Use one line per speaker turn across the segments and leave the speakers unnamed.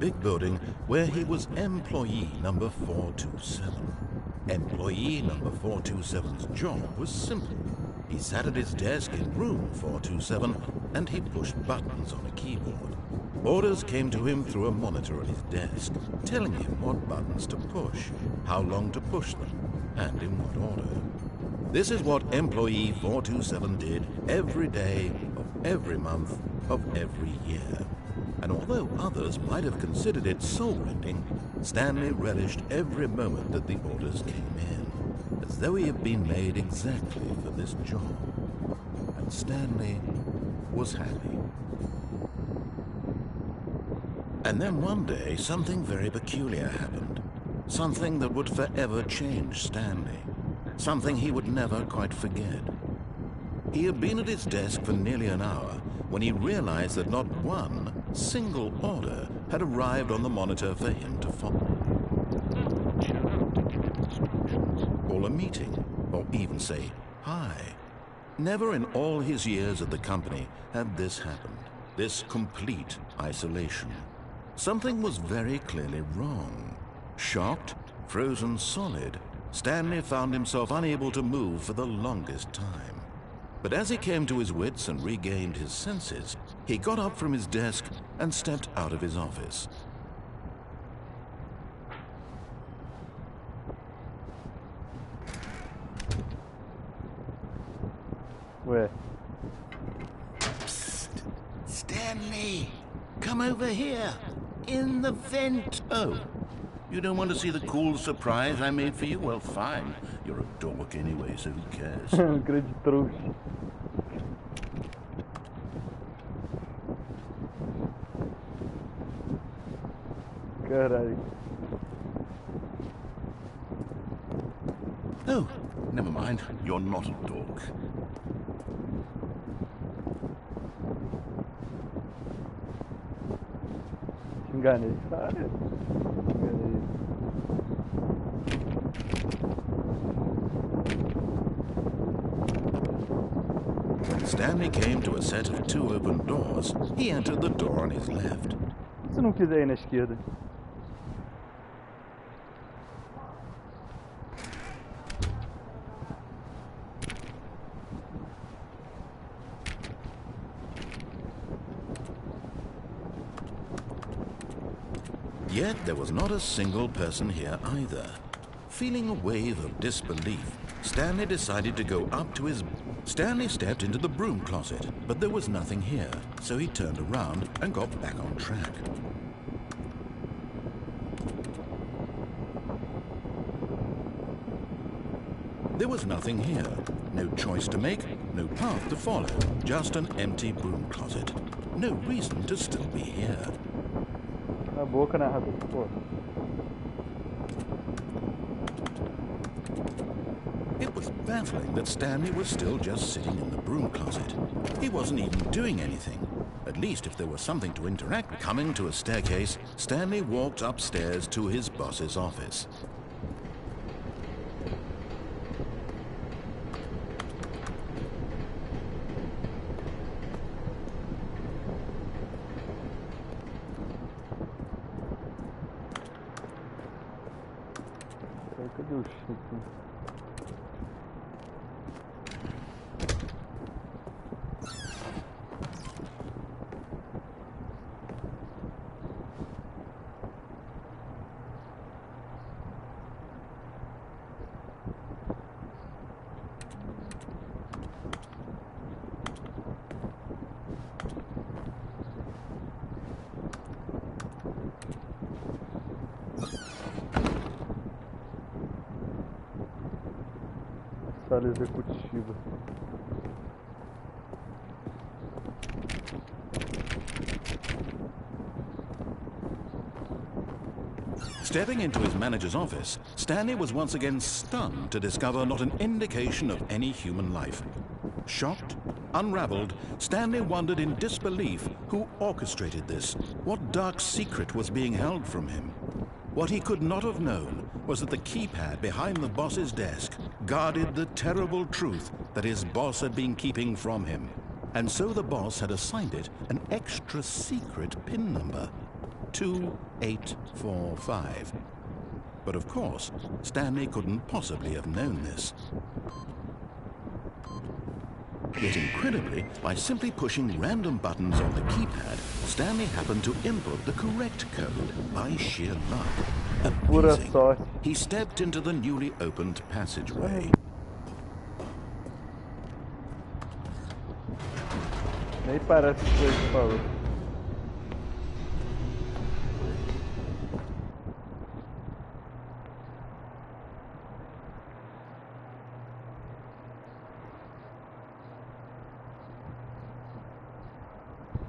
big building where he was employee number 427. Employee number 427's job was simple. He sat at his desk in room 427 and he pushed buttons on a keyboard. Orders came to him through a monitor at his desk, telling him what buttons to push, how long to push them, and in what order. This is what employee 427 did every day of every month of every year. And although others might have considered it soul-rending, Stanley relished every moment that the orders came in, as though he had been made exactly for this job. And Stanley was happy. And then one day, something very peculiar happened. Something that would forever change Stanley. Something he would never quite forget. He had been at his desk for nearly an hour when he realized that not one single order had arrived on the monitor for him to follow. Call a meeting, or even say hi. Never in all his years at the company had this happened, this complete isolation. Something was very clearly wrong. Shocked, frozen solid, Stanley found himself unable to move for the longest time. But as he came to his wits and regained his senses, he got up from his desk and stepped out of his office.
Where?
Psst! Stanley! Come over here! In the vent! Oh, you don't want to see the cool surprise I made for you? Well, fine. You're a dork anyway, so who cares?
Grande trouxa. Caralho.
Oh, never mind. You're not a dork.
Enganei. Enganei.
When Stanley came to a set of 2 open doors, he entered the door on his left.
Se não quiser ir na esquerda.
Yet there was not a single person here either. Feeling a wave of disbelief, Stanley decided to go up to his... Stanley stepped into the broom closet, but there was nothing here, so he turned around and got back on track. There was nothing here. No choice to make, no path to follow, just an empty broom closet. No reason to still be here.
Na boca, narrador. Pô.
It was baffling that Stanley was still just sitting in the broom closet. He wasn't even doing anything. At least if there was something to interact with. Coming to a staircase, Stanley walked upstairs to his boss's office.
Cadê o chute? Sala executiva.
Stepping into his manager's office, Stanley was once again stunned to discover not an indication of any human life. Shocked, unraveled, Stanley wondered in disbelief who orchestrated this, what dark secret was being held from him. What he could not have known was that the keypad behind the boss's desk guarded the terrible truth that his boss had been keeping from him. And so the boss had assigned it an extra secret PIN number. 2845. But of course, Stanley couldn't possibly have known this. Yet incredibly, by simply pushing random buttons on the keypad, Stanley happened to input the correct code by sheer luck.
Pura
Amazing.
sorte.
He stepped into the newly opened passageway.
Nem parece que foi isso que falou.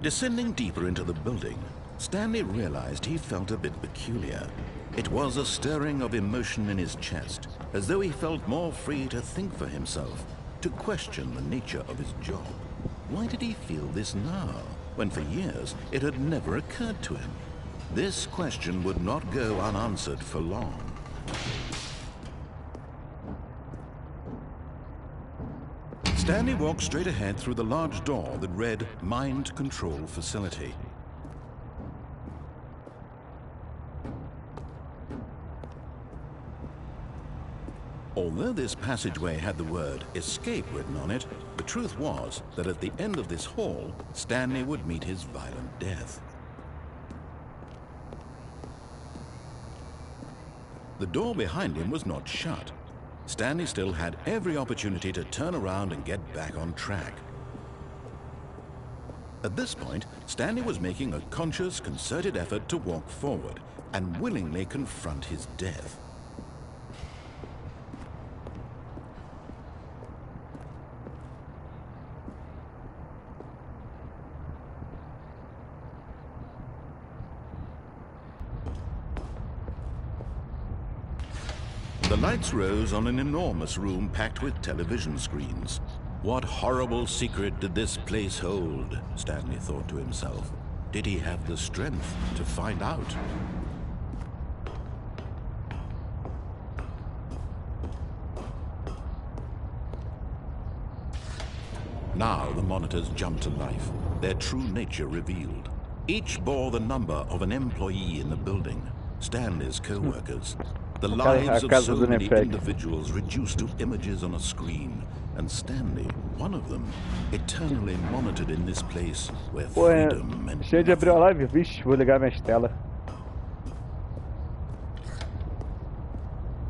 Descending deeper into the building, Stanley realized he felt a bit peculiar. It was a stirring of emotion in his chest, as though he felt more free to think for himself, to question the nature of his job. Why did he feel this now, when for years it had never occurred to him? This question would not go unanswered for long. Stanley walked straight ahead through the large door that read Mind Control Facility. Although this passageway had the word escape written on it, the truth was that at the end of this hall, Stanley would meet his violent death. The door behind him was not shut. Stanley still had every opportunity to turn around and get back on track. At this point, Stanley was making a conscious, concerted effort to walk forward and willingly confront his death. The lights rose on an enormous room packed with television screens. What horrible secret did this place hold? Stanley thought to himself. Did he have the strength to find out? Now the monitors jumped to life, their true nature revealed. Each bore the number of an employee in the building, Stanley's co-workers. The lives of so many individuals reduced to images on a screen, and Stanley, one of them, eternally monitored in this place where freedom meant
Cheio de abrir a live? Vixe, vou ligar minha tela.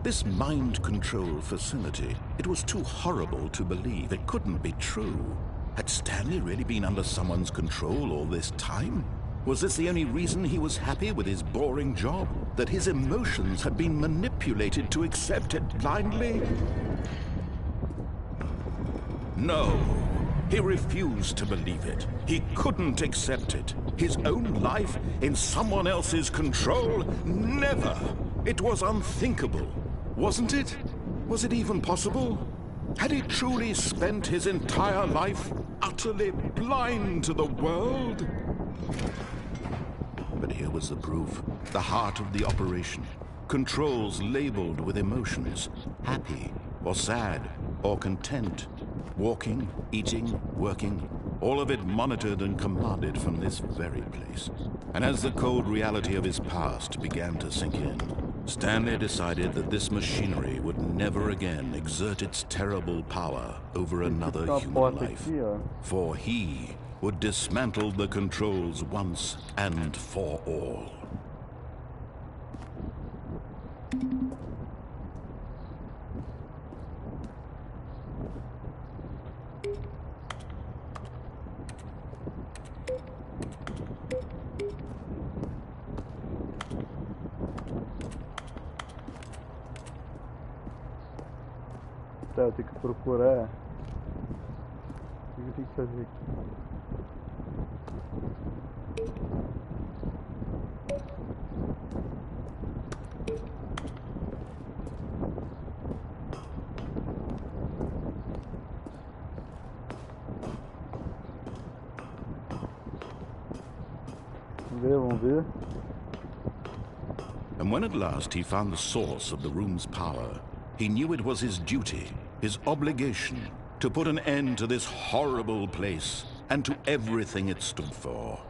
This mind control facility, it was too horrible to believe. It couldn't be true. Had Stanley really been under someone's control all this time? Was this the only reason he was happy with his boring job? That his emotions had been manipulated to accept it blindly? No. He refused to believe it. He couldn't accept it. His own life in someone else's control? Never. It was unthinkable. Wasn't it? Was it even possible? Had he truly spent his entire life utterly blind to the world? But here was the proof, the heart of the operation. Controls labeled with emotions, happy or sad or content. Walking, eating, working, all of it monitored and commanded from this very place. And as the cold reality of his past began to sink in, Stanley decided that this machinery would never again exert its terrible power over another human life. For he would dismantle the controls once and for all.
Tá, eu tenho que procurar. O que eu tenho que fazer aqui? Vamos ver.
And when at last he found the source of the room's power, he knew it was his duty, his obligation, to put an end to this horrible place and to everything it stood for.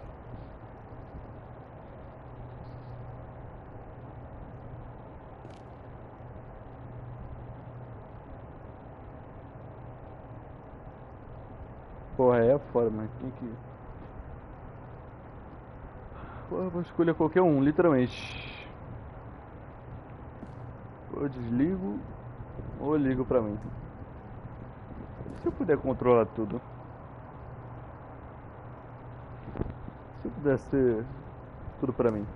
Porra, aí é fora, mas quem que... Porra, vou escolher qualquer um, literalmente. Ou desligo, ou ligo pra mim. Se eu puder controlar tudo. Se puder ser tudo pra mim.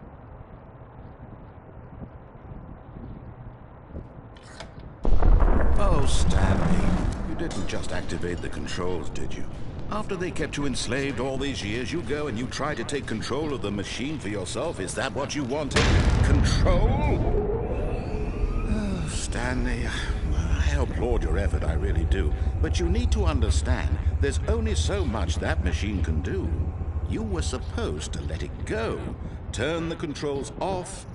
Oh, Stanley, you didn't just activate the controls, did you? After they kept you enslaved all these years, you go and you try to take control of the machine for yourself? Is that what you wanted? Control? Oh, Stanley, I applaud your effort, I really do. But you need to understand, there's only so much that machine can do. You were supposed to let it go, turn the controls off,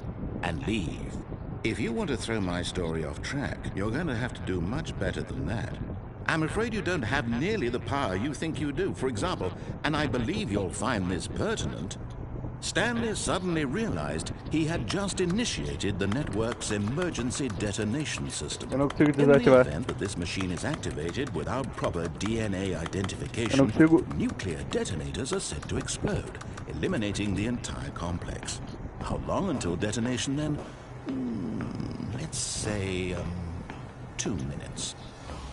and leave. If you want to throw my story off track, you're going to have to do much better than that. I'm afraid you don't have nearly the power you think you do. For example, and I believe you'll find this pertinent, Stanley suddenly realized he had just initiated the network's emergency detonation system.
Eu não consigo
In the
desativar.
event that this machine is activated without proper DNA
Eu não
identification,
consigo.
nuclear detonators are set to explode, eliminating the entire complex. How long until detonation then? Let's say, 2 minutes.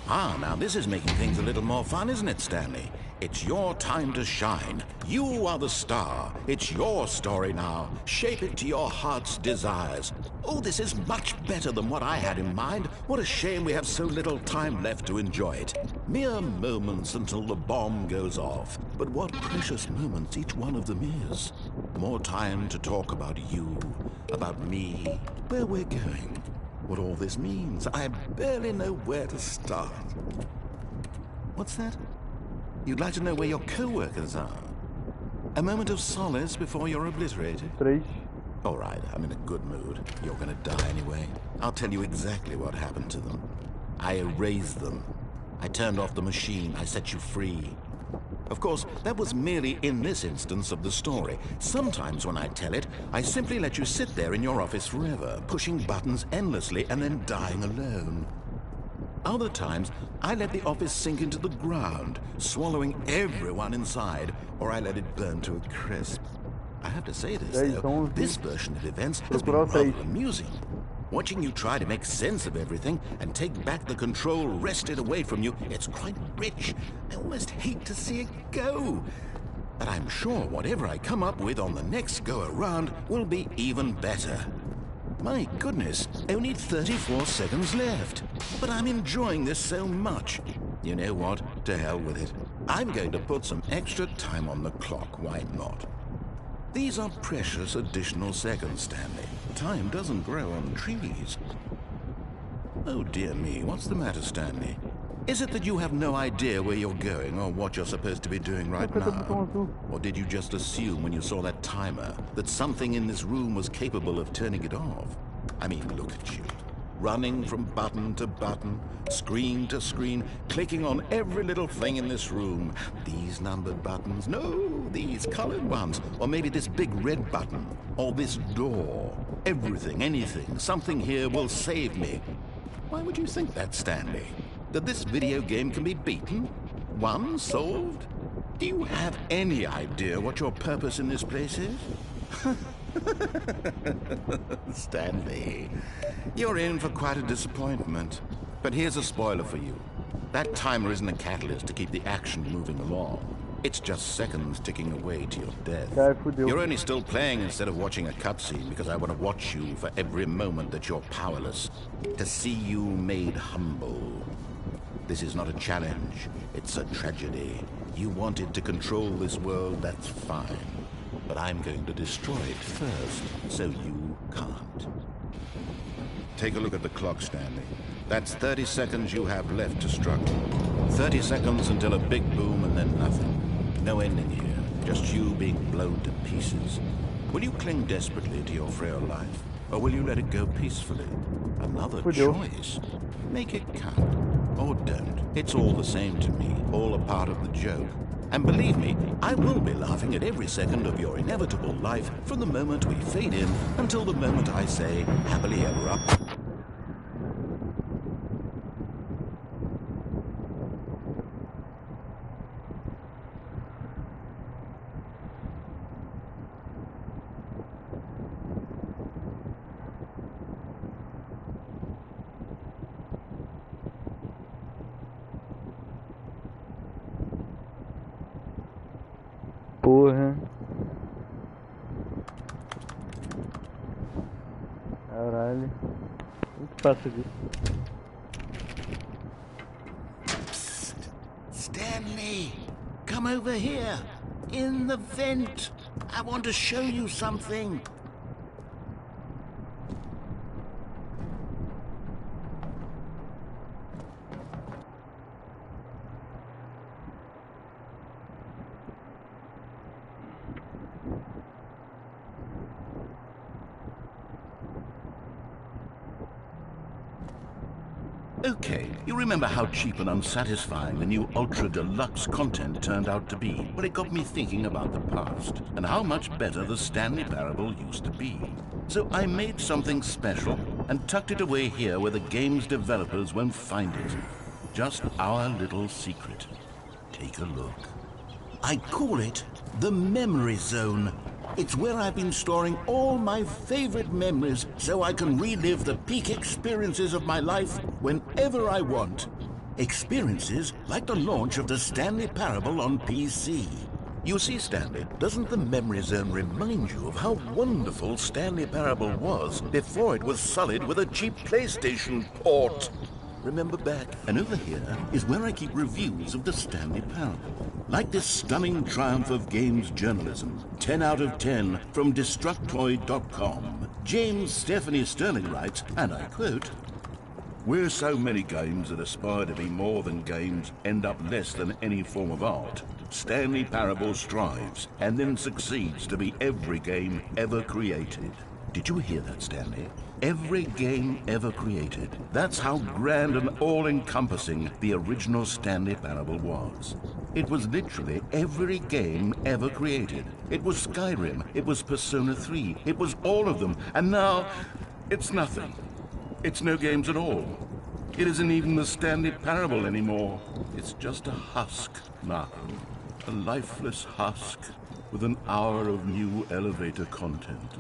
Ah, now this is making things a little more fun, isn't it, Stanley? It's your time to shine. You are the star. It's your story now. Shape it to your heart's desires. Oh, this is much better than what I had in mind. What a shame we have so little time left to enjoy it. Mere moments until the bomb goes off. But what precious moments each one of them is. More time to talk about you, about me, where we're going, what all this means. I barely know where to start. What's that? You'd like to know where your co-workers are? A moment of solace before you're obliterated?
3.
All right, I'm in a good mood. You're gonna die anyway. I'll tell you exactly what happened to them. I erased them. I turned off the machine. I set you free. Of course, that was merely in this instance of the story. Sometimes when I tell it, I simply let you sit there in your office forever, pushing buttons endlessly and then dying alone. Other times, I let the office sink into the ground, swallowing everyone inside, or I let it burn to a crisp. I have to say this, though, this version of events has been rather amusing. Watching you try to make sense of everything and take back the control wrested away from you, it's quite rich. I almost hate to see it go. But I'm sure whatever I come up with on the next go-around will be even better. My goodness, only 34 seconds left. But I'm enjoying this so much. You know what? To hell with it. I'm going to put some extra time on the clock, why not? These are precious additional seconds, Stanley. Time doesn't grow on trees. Oh dear me, what's the matter, Stanley? Is it that you have no idea where you're going or what you're supposed to be doing right now? Or did you just assume when you saw that timer that something in this room was capable of turning it off? I mean, look at you. Running from button to button, screen to screen, clicking on every little thing in this room. These numbered buttons, no, these colored ones. Or maybe this big red button, or this door. Everything, anything, something here will save me. Why would you think that, Stanley? That this video game can be beaten? Won? Solved? Do you have any idea what your purpose in this place is? Stanley, you're in for quite a disappointment. But here's a spoiler for you. That timer isn't a catalyst to keep the action moving along. It's just seconds ticking away to your death. You're only still playing instead of watching a cutscene because I want to watch you for every moment that you're powerless. To see you made humble. This is not a challenge. It's a tragedy. You wanted to control this world, that's fine. But I'm going to destroy it first, so you can't. Take a look at the clock, Stanley. That's 30 seconds you have left to struggle. 30 seconds until a big boom and then nothing. No ending here, just you being blown to pieces. Will you cling desperately to your frail life, or will you let it go peacefully? Another choice. Make it count, or don't. It's all the same to me, all a part of the joke. And believe me, I will be laughing at every second of your inevitable life from the moment we fade in until the moment I say, happily ever after.
Caralho. Muito fácil disso.
Psst. Stanley, come over here. In the vent. I want to show you something. Okay, you remember how cheap and unsatisfying the new Ultra Deluxe content turned out to be? Well, it got me thinking about the past, and how much better the Stanley Parable used to be. So I made something special, and tucked it away here where the game's developers won't find it. Just our little secret. Take a look. I call it the Memory Zone. It's where I've been storing all my favorite memories so I can relive the peak experiences of my life whenever I want. Experiences like the launch of the Stanley Parable on PC. You see, Stanley, doesn't the Memory Zone remind you of how wonderful Stanley Parable was before it was sullied with a cheap PlayStation port? Remember back? And over here is where I keep reviews of the Stanley Parable. Like this stunning triumph of games journalism, 10 out of 10 from Destructoid.com. James Stephanie Sterling writes, and I quote, "Where so many games that aspire to be more than games end up less than any form of art, Stanley Parable strives and then succeeds to be every game ever created." Did you hear that, Stanley? Every game ever created. That's how grand and all-encompassing the original Stanley Parable was. It was literally every game ever created. It was Skyrim, it was Persona 3, it was all of them, and now it's nothing. It's no games at all. It isn't even the Stanley Parable anymore. It's just a husk, Malcolm. A lifeless husk with an hour of new elevator content.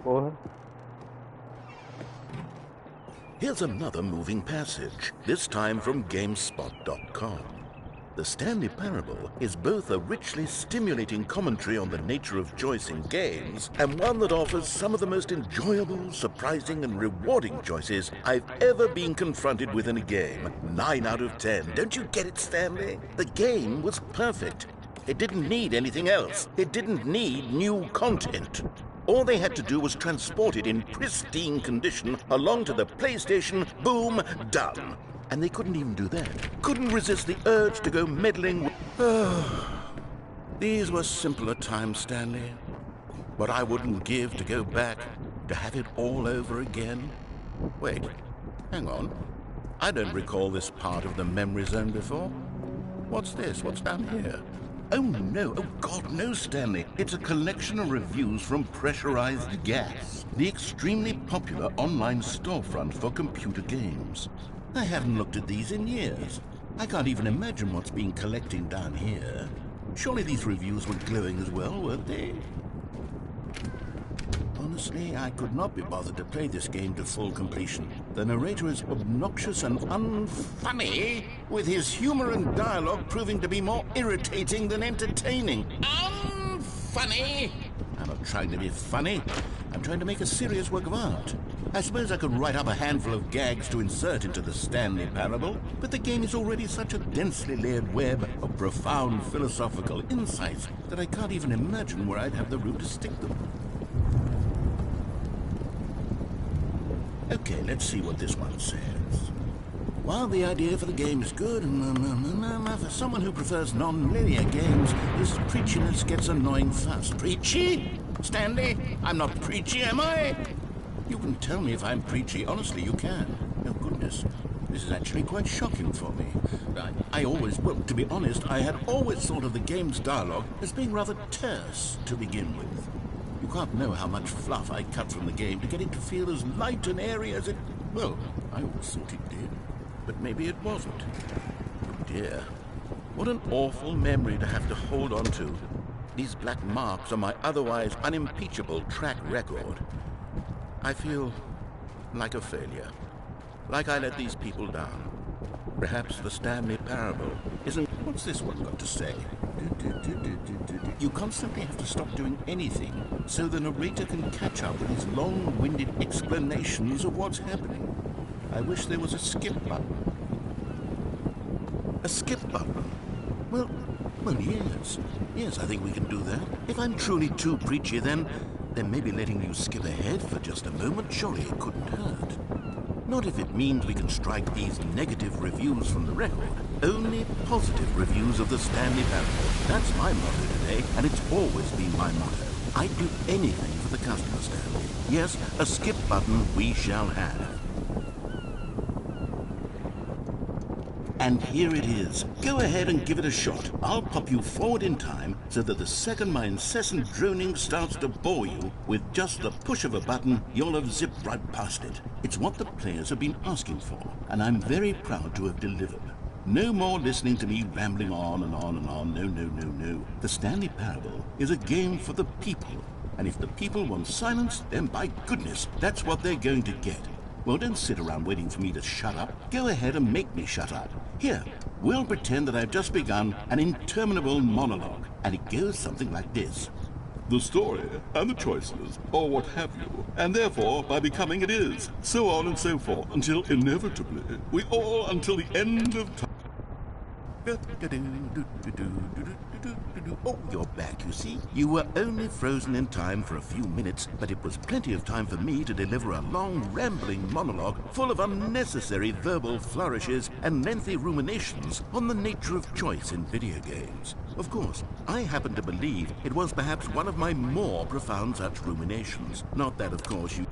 Porra.
Here's another moving passage, this time from GameSpot.com. The Stanley Parable is both a richly stimulating commentary on the nature of choice in games, and one that offers some of the most enjoyable, surprising, and rewarding choices I've ever been confronted with in a game. 9 out of 10. Don't you get it, Stanley? The game was perfect. It didn't need anything else. It didn't need new content. All they had to do was transport it in pristine condition along to the PlayStation, boom, done. And they couldn't even do that. Couldn't resist the urge to go meddling with... These were simpler times, Stanley. What I wouldn't give to go back, to have it all over again. Wait, hang on. I don't recall this part of the Memory Zone before. What's this? What's down here? Oh no, oh God, no, Stanley. It's a collection of reviews from Pressurized Gas, the extremely popular online storefront for computer games. I haven't looked at these in years. I can't even imagine what's been collecting down here. Surely these reviews were glowing as well, weren't they? Honestly, I could not be bothered to play this game to full completion. The narrator is obnoxious and unfunny, with his humor and dialogue proving to be more irritating than entertaining. Unfunny! I'm not trying to be funny. I'm trying to make a serious work of art. I suppose I could write up a handful of gags to insert into the Stanley Parable, but the game is already such a densely layered web of profound philosophical insights that I can't even imagine where I'd have the room to stick them. Okay, let's see what this one says. While the idea for the game is good, for someone who prefers non-linear games, this preachiness gets annoying fast. Preachy? Stanley? I'm not preachy, am I? You can tell me if I'm preachy. Honestly, you can. Oh, goodness. This is actually quite shocking for me. Well, to be honest, I had always thought of the game's dialogue as being rather terse to begin with. You can't know how much fluff I cut from the game to get it to feel as light and airy as it... Well, I always thought it did. But maybe it wasn't. Oh dear. What an awful memory to have to hold on to. These black marks on my otherwise unimpeachable track record. I feel like a failure. Like I let these people down. Perhaps the Stanley Parable isn't... What's this one got to say? You constantly have to stop doing anything so the narrator can catch up with his long-winded explanations of what's happening. I wish there was a skip button. A skip button? Well, yes. Yes, I think we can do that. If I'm truly too preachy, then maybe letting you skip ahead for just a moment, surely it couldn't hurt. Not if it means we can strike these negative reviews from the record. Only positive reviews of the Stanley Parable. That's my motto today, and it's always been my motto. I'd do anything for the customer, Stanley. Yes, a skip button we shall have. And here it is. Go ahead and give it a shot. I'll pop you forward in time so that the second my incessant droning starts to bore you, with just the push of a button, you'll have zipped right past it. It's what the players have been asking for, and I'm very proud to have delivered. No more listening to me rambling on and on and on. No. The Stanley Parable is a game for the people, and if the people want silence, then by goodness, that's what they're going to get. Well, don't sit around waiting for me to shut up. Go ahead and make me shut up. Here, we'll pretend that I've just begun an interminable monologue, and it goes something like this. The story, and the choices, or what have you, and therefore, by becoming it is, so on and so forth, until inevitably, we all, until the end of time. Oh, you're back, you see. You were only frozen in time for a few minutes, but it was plenty of time for me to deliver a long, rambling monologue full of unnecessary verbal flourishes and lengthy ruminations on the nature of choice in video games. Of course, I happen to believe it was perhaps one of my more profound such ruminations. Not that, of course, you...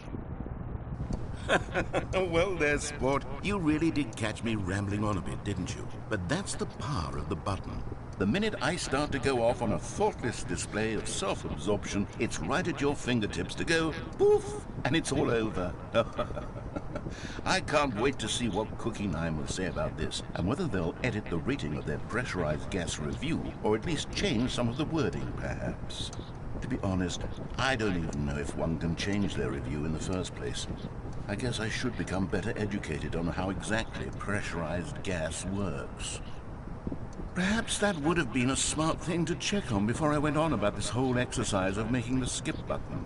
Well there, sport. You really did catch me rambling on a bit, didn't you? But that's the power of the button. The minute I start to go off on a thoughtless display of self-absorption, it's right at your fingertips to go poof, and it's all over. I can't wait to see what Cookie 9 will say about this, and whether they'll edit the rating of their pressurized gas review, or at least change some of the wording, perhaps. To be honest, I don't even know if one can change their review in the first place. I guess I should become better educated on how exactly pressurized gas works. Perhaps that would have been a smart thing to check on before I went on about this whole exercise of making the skip button.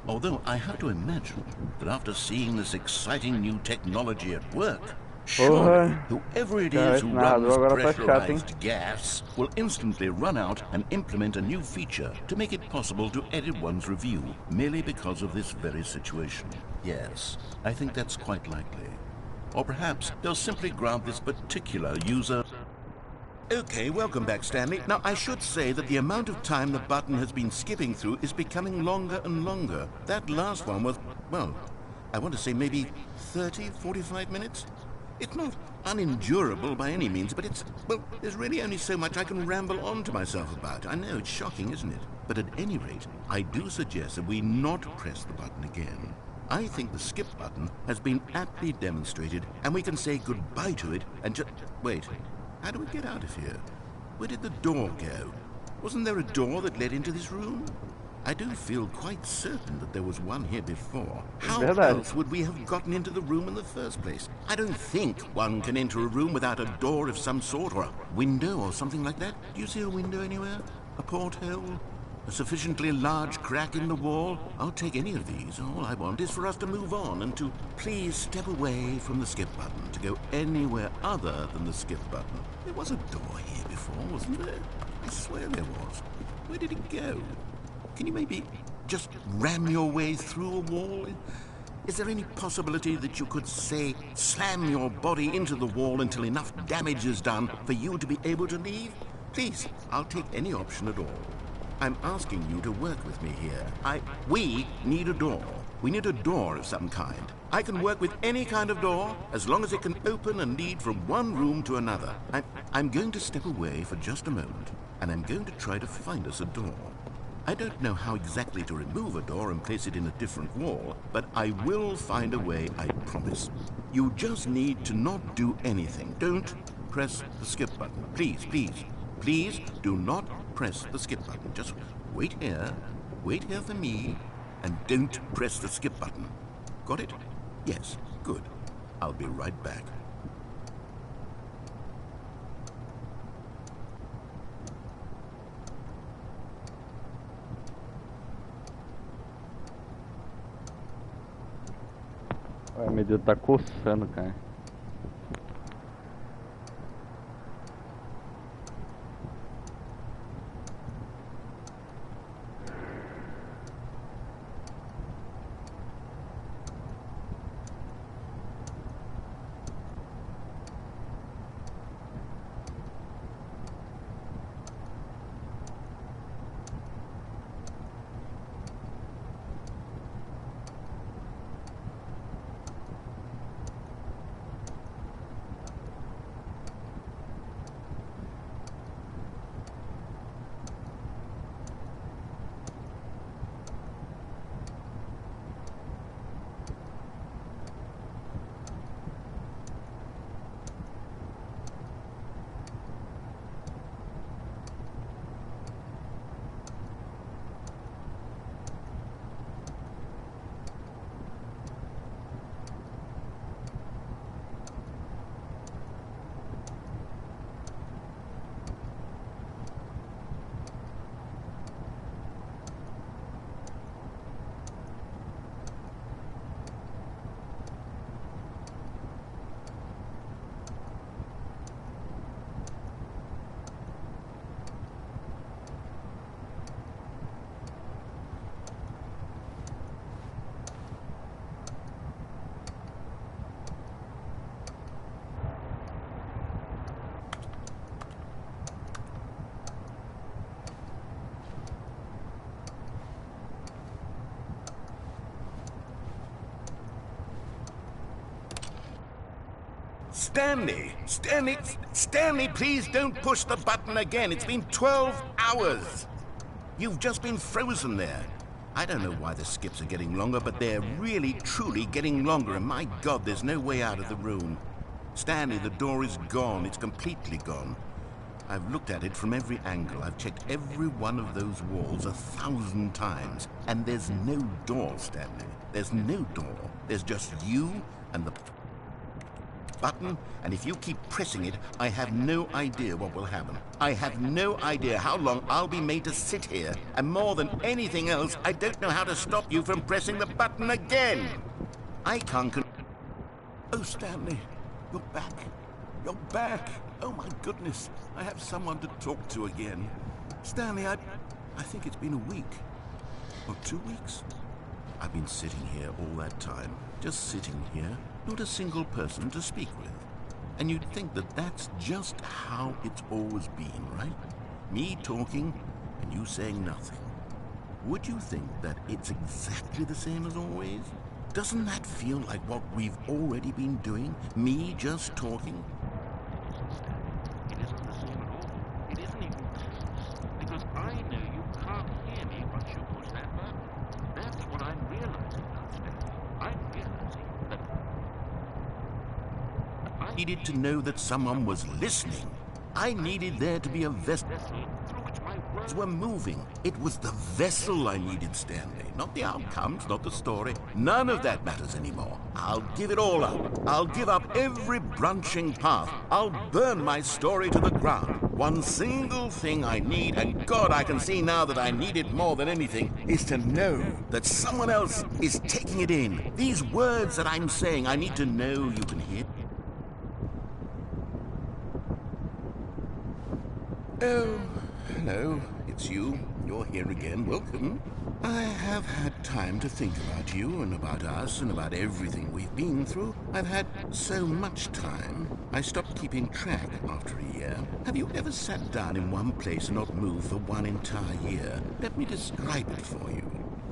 Although I have to imagine that after seeing this exciting new technology at work, surely whoever it is who runs pressurized gas will instantly run out and implement a new feature to make it possible to edit one's review merely because of this very situation. Yes, I think that's quite likely. Or perhaps they'll simply grant this particular user... Okay, welcome back, Stanley. Now, I should say that the amount of time the button has been skipping through is becoming longer and longer. That last one was, well, I want to say maybe 30, 45 minutes? It's not unendurable by any means, but it's, well, there's really only so much I can ramble on to myself about. I know, it's shocking, isn't it? But at any rate, I do suggest that we not press the button again. I think the skip button has been aptly demonstrated, and we can say goodbye to it and just... Wait, how do we get out of here? Where did the door go? Wasn't there a door that led into this room? I do feel quite certain that there was one here before. How else would we have gotten into the room in the first place? I don't think one can enter a room without a door of some sort, or a window or something like that. Do you see a window anywhere? A porthole? A sufficiently large crack in the wall? I'll take any of these. All I want is for us to move on and to please step away from the skip button, to go anywhere other than the skip button. There was a door here before, wasn't there? I swear there was. Where did it go? Can you maybe just ram your way through a wall? Is there any possibility that you could, say, slam your body into the wall until enough damage is done for you to be able to leave? Please, I'll take any option at all. I'm asking you to work with me here. We need a door. We need a door of some kind. I can work with any kind of door, as long as it can open and lead from one room to another. I'm going to step away for just a moment, and I'm going to try to find us a door. I don't know how exactly to remove a door and place it in a different wall, but I will find a way, I promise. You just need to not do anything. Don't press the skip button. Please, please, please do not press the skip button. Just wait here for me, and don't press the skip button. Got it? Yes, good. I'll be right back.
Ué, meu dedo tá coçando, cara.
Stanley, please don't push the button again. It's been 12 hours. You've just been frozen there. I don't know why the skips are getting longer, but they're really, truly getting longer, and my God, there's no way out of the room. Stanley, the door is gone. It's completely gone. I've looked at it from every angle. I've checked every one of those walls 1,000 times, and there's no door, Stanley. There's no door. There's just you and the button, and if you keep pressing it, I have no idea what will happen. I have no idea how long I'll be made to sit here, and more than anything else, I don't know how to stop you from pressing the button again. I can't Oh, Stanley, you're back. You're back. Oh, my goodness. I have someone to talk to again. Stanley, I think it's been a week. Or 2 weeks. I've been sitting here all that time. Just sitting here. Not a single person to speak with. And you'd think that that's just how it's always been, right? Me talking and you saying nothing. Would you think that it's exactly the same as always? Doesn't that feel like what we've already been doing? Me just talking?
It isn't the same at all. It isn't even close. Because I know you can't hear me once you push that button. That's what I'm realizing now, Stanley. I'm realizing that
I needed to know that someone was listening. I needed there to be a vessel
through which my words
were moving. It was the vessel I needed, Stanley. Not the outcomes, not the story. None of that matters anymore. I'll give it all up. I'll give up every branching path. I'll burn my story to the ground. One single thing I need, and God, I can see now that I need it more than anything, is to know that someone else is taking it in. These words that I'm saying, I need to know you can hear. Oh, hello, it's you. You're here again. Welcome. I have had time to think about you and about us and about everything we've been through. I've had so much time. I stopped keeping track after a year. Have you ever sat down in one place and not moved for one entire year? Let me describe it for you.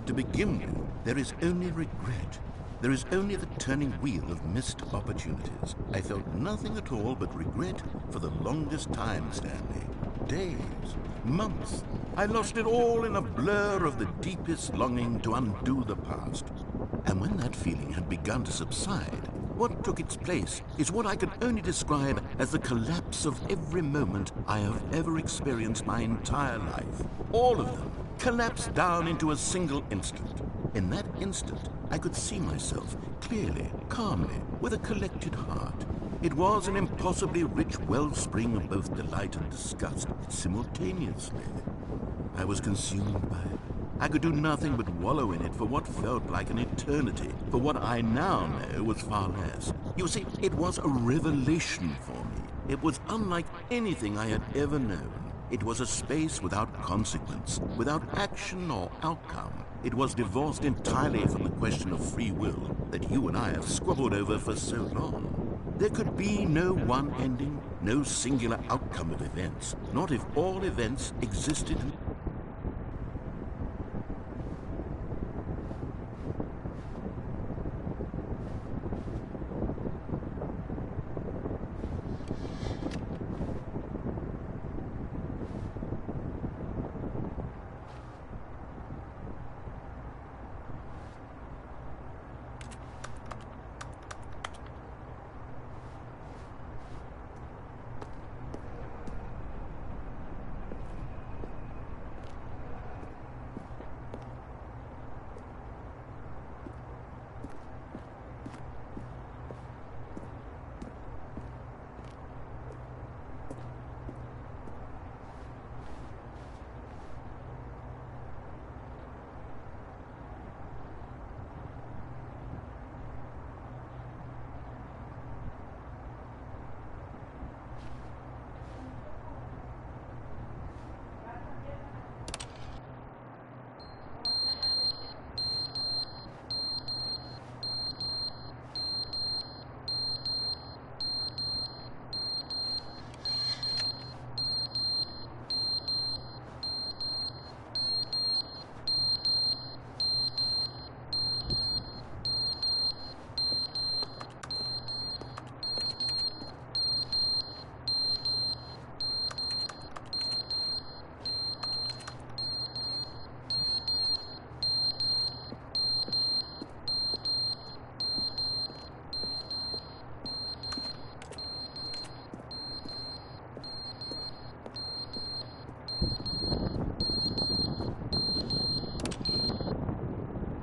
To begin with, there is only regret. There is only the turning wheel of missed opportunities. I felt nothing at all but regret for the longest time, Stanley. Days, months. I lost it all in a blur of the deepest longing to undo the past. And when that feeling had begun to subside, what took its place is what I can only describe as the collapse of every moment I have ever experienced my entire life. All of them collapsed down into a single instant. In that instant, I could see myself clearly, calmly, with a collected heart. It was an impossibly rich wellspring of both delight and disgust simultaneously. I was consumed by it. I could do nothing but wallow in it for what felt like an eternity, for what I now know was far less. You see, it was a revelation for me. It was unlike anything I had ever known. It was a space without consequence, without action or outcome. It was divorced entirely from the question of free will that you and I have squabbled over for so long. There could be no one ending, no singular outcome of events, not if all events existed.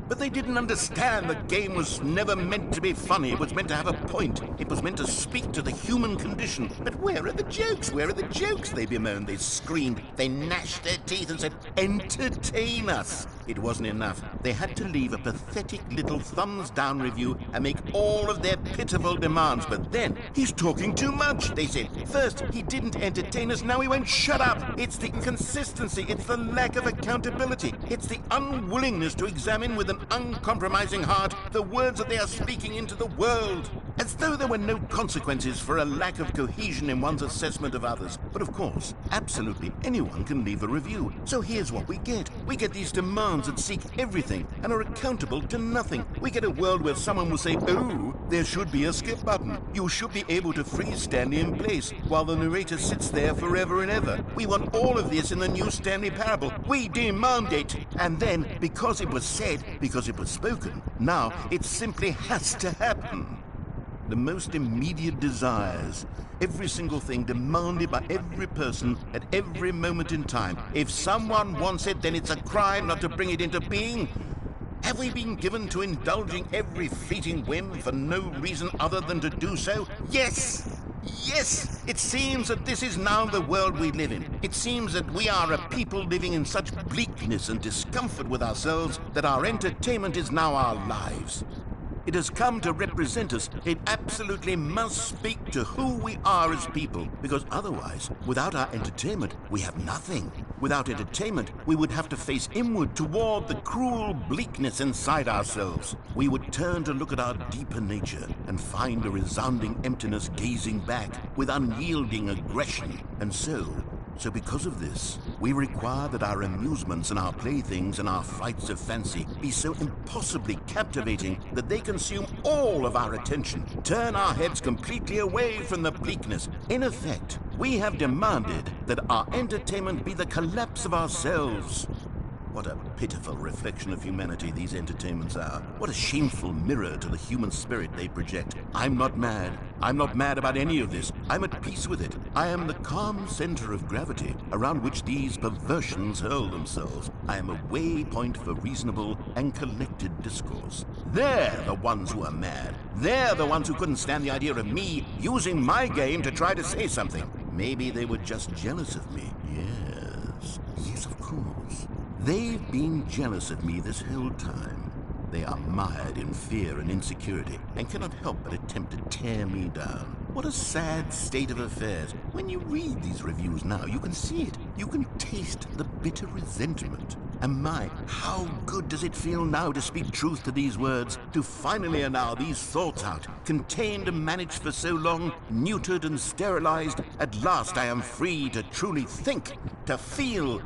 But they didn't understand the game was never meant to be funny. It was meant to have a point. It was meant to speak to the human condition. But where are the jokes? Where are the jokes? They bemoaned, they screamed, they gnashed their teeth and said, entertain us. It wasn't enough. They had to leave a pathetic little thumbs-down review and make all of their pitiful demands. But then, he's talking too much, they said. First, he didn't entertain us, now he won't shut up. It's the inconsistency, it's the lack of accountability. It's the unwillingness to examine with an uncompromising heart the words that they are speaking into the world. As though there were no consequences for a lack of cohesion in one's assessment of others. But of course, absolutely anyone can leave a review. So here's what we get. We get these demands that seek everything and are accountable to nothing. We get a world where someone will say, oh, there should be a skip button. You should be able to freeze Stanley in place while the narrator sits there forever and ever. We want all of this in the new Stanley parable. We demand it. And then, because it was said, because it was spoken, now it simply has to happen. The most immediate desires, every single thing demanded by every person at every moment in time. If someone wants it, then it's a crime not to bring it into being. Have we been given to indulging every fleeting whim for no reason other than to do so? Yes! Yes! It seems that this is now the world we live in. It seems that we are a people living in such bleakness and discomfort with ourselves that our entertainment is now our lives. It has come to represent us. It absolutely must speak to who we are as people, because otherwise, without our entertainment, we have nothing. Without entertainment, we would have to face inward toward the cruel bleakness inside ourselves. We would turn to look at our deeper nature and find a resounding emptiness gazing back with unyielding aggression. And so because of this, we require that our amusements and our playthings and our flights of fancy be so impossibly captivating that they consume all of our attention, turn our heads completely away from the bleakness. In effect, we have demanded that our entertainment be the collapse of ourselves. What a pitiful reflection of humanity these entertainments are. What a shameful mirror to the human spirit they project. I'm not mad. I'm not mad about any of this. I'm at peace with it. I am the calm center of gravity around which these perversions hurl themselves. I am a waypoint for reasonable and collected discourse. They're the ones who are mad. They're the ones who couldn't stand the idea of me using my game to try to say something. Maybe they were just jealous of me. Yes, of course. They've been jealous of me this whole time. They are mired in fear and insecurity and cannot help but attempt to tear me down. What a sad state of affairs. When you read these reviews now, you can see it. You can taste the bitter resentment. And my, how good does it feel now to speak truth to these words, to finally allow these thoughts out, contained and managed for so long, neutered and sterilized. At last I am free to truly think, to feel.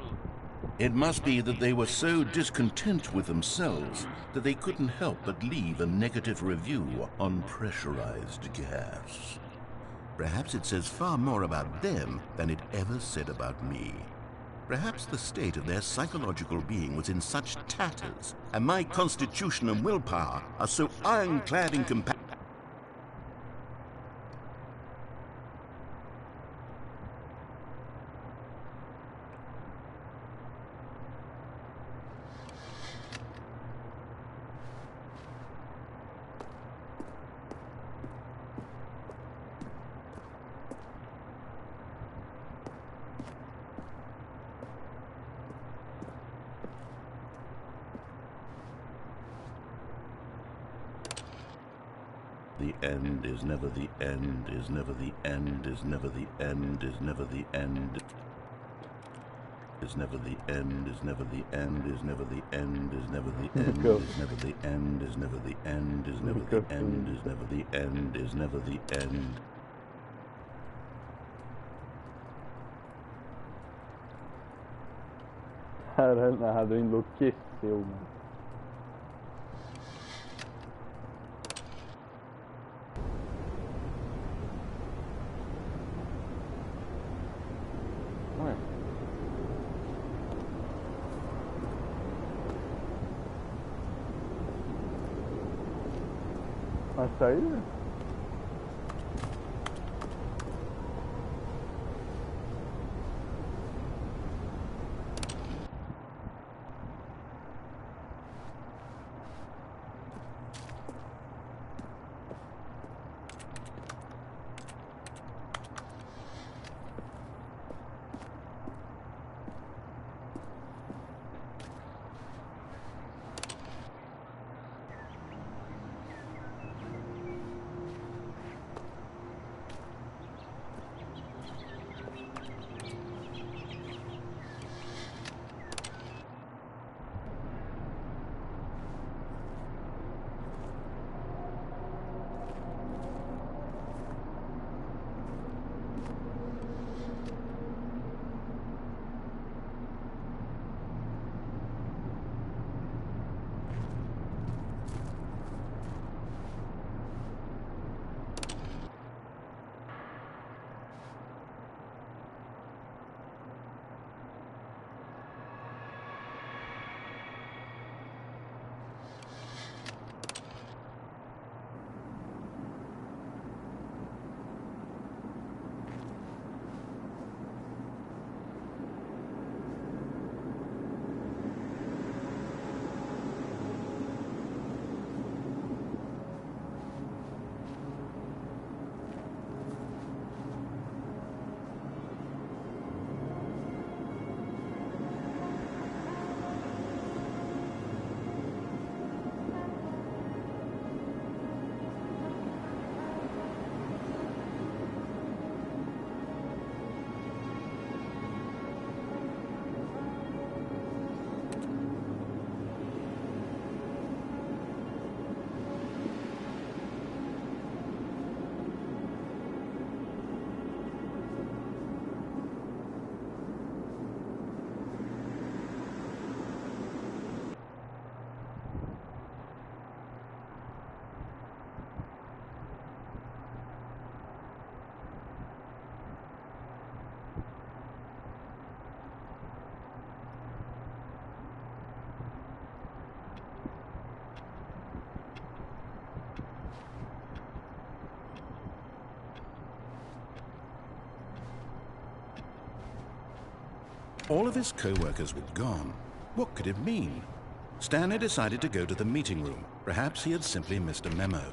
It must be that they were so discontent with themselves that they couldn't help but leave a negative review on pressurized gas. Perhaps it says far more about them than it ever said about me. Perhaps the state of their psychological being was in such tatters, and my constitution and willpower are so ironclad in comparison. The end is never the end, is never the end, is never the end, is never the end. Is never the end, is never the end, is never the end, is never the end, is never the end, is never the end, is never the end, is never the end, is never the end.
Här hade enlouqueceu, mano. Ué. A saída?
All of his co-workers were gone. What could it mean? Stanley decided to go to the meeting room. Perhaps he had simply missed a memo.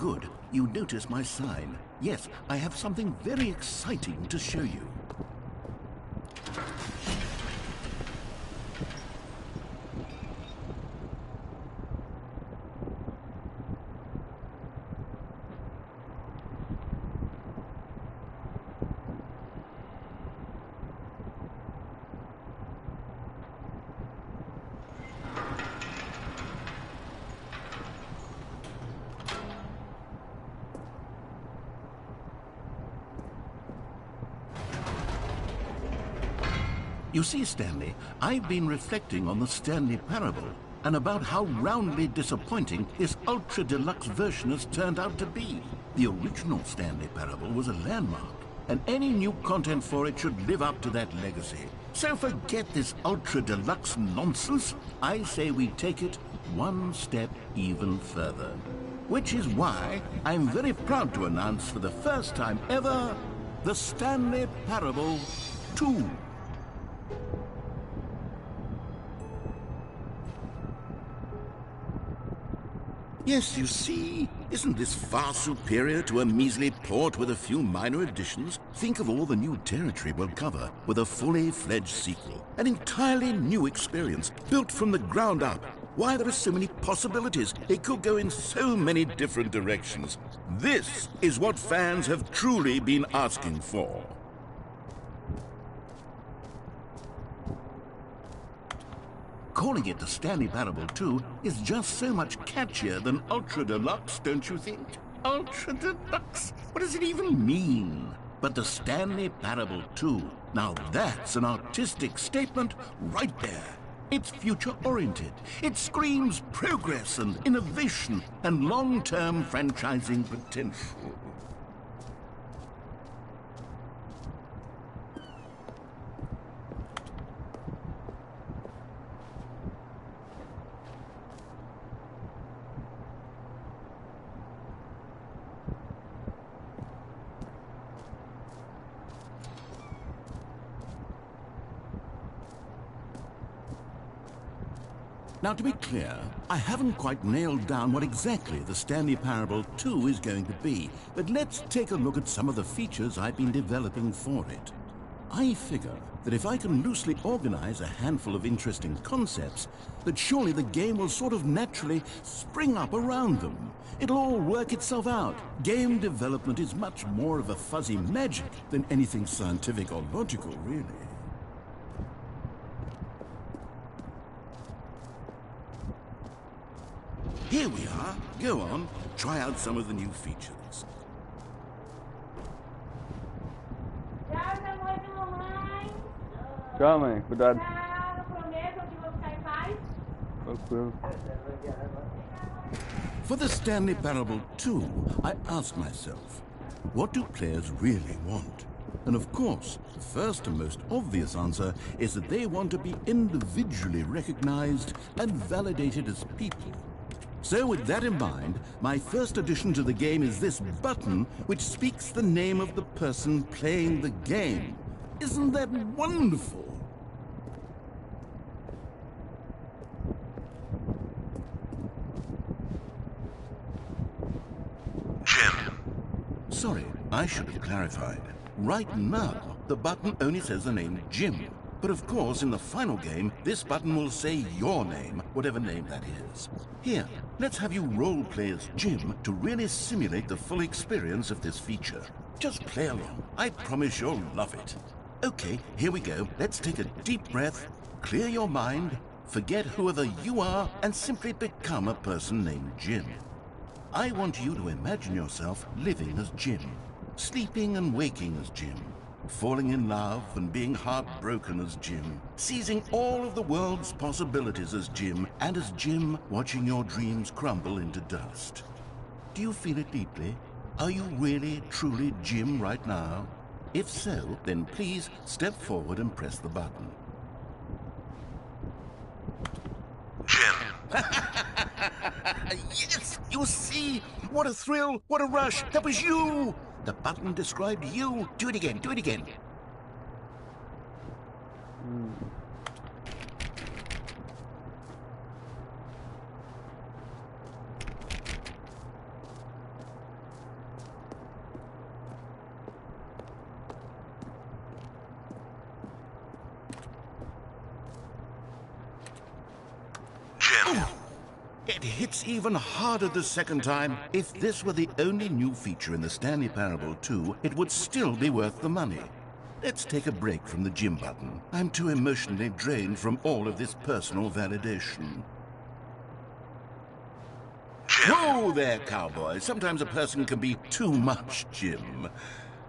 good you notice my sign. Yes, I have something very exciting to show you. You see, Stanley, I've been reflecting on the Stanley Parable and about how roundly disappointing this ultra deluxe version has turned out to be. The original Stanley Parable was a landmark, and any new content for it should live up to that legacy. So forget this ultra deluxe nonsense. I say we take it one step even further. Which is why I'm very proud to announce for the first time ever, the Stanley Parable 2. Yes, you see, isn't this far superior to a measly port with a few minor additions? Think of all the new territory we'll cover with a fully fledged sequel. An entirely new experience, built from the ground up. Why, there are so many possibilities. It could go in so many different directions. This is what fans have truly been asking for. Calling it the Stanley Parable 2 is just so much catchier than Ultra Deluxe, don't you think? Ultra Deluxe? What does it even mean? But the Stanley Parable 2, now that's an artistic statement right there. It's future-oriented. It screams progress and innovation and long-term franchising potential. Now, to be clear, I haven't quite nailed down what exactly the Stanley Parable 2 is going to be, but let's take a look at some of the features I've been developing for it. I figure that if I can loosely organize a handful of interesting concepts, that surely the game will sort of naturally spring up around them. It'll all work itself out. Game development is much more of a fuzzy magic than anything scientific or logical, really. Here we are. Go on, try out some of the new features.
Calma aí, cuidado.
For the Stanley Parable 2, I asked myself, what do players really want? And of course, the first and most obvious answer is that they want to be individually recognized and validated as people. So with that in mind, my first addition to the game is this button which speaks the name of the person playing the game. Isn't that wonderful?
Jim.
Sorry, I should have clarified. Right now, the button only says the name Jim. But of course, in the final game, this button will say your name, whatever name that is. Here, let's have you role-play as Jim to really simulate the full experience of this feature. Just play along. I promise you'll love it. Okay, here we go. Let's take a deep breath, clear your mind, forget whoever you are, and simply become a person named Jim. I want you to imagine yourself living as Jim, sleeping and waking as Jim, falling in love and being heartbroken as Jim, seizing all of the world's possibilities as Jim, and as Jim watching your dreams crumble into dust. Do you feel it deeply? Are you really, truly Jim right now? If so, then please step forward and press the button.
Jim.
Yes! You see? What a thrill! What a rush! That was you! The button described you. Do it again, do it again. It hits even harder the second time. If this were the only new feature in the Stanley Parable 2, it would still be worth the money. Let's take a break from the gym button. I'm too emotionally drained from all of this personal validation. Whoa there, cowboy. Sometimes a person can be too much Jim.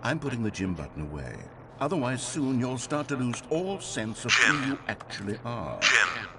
I'm putting the gym button away. Otherwise, soon you'll start to lose all sense of who you actually are.
Jim.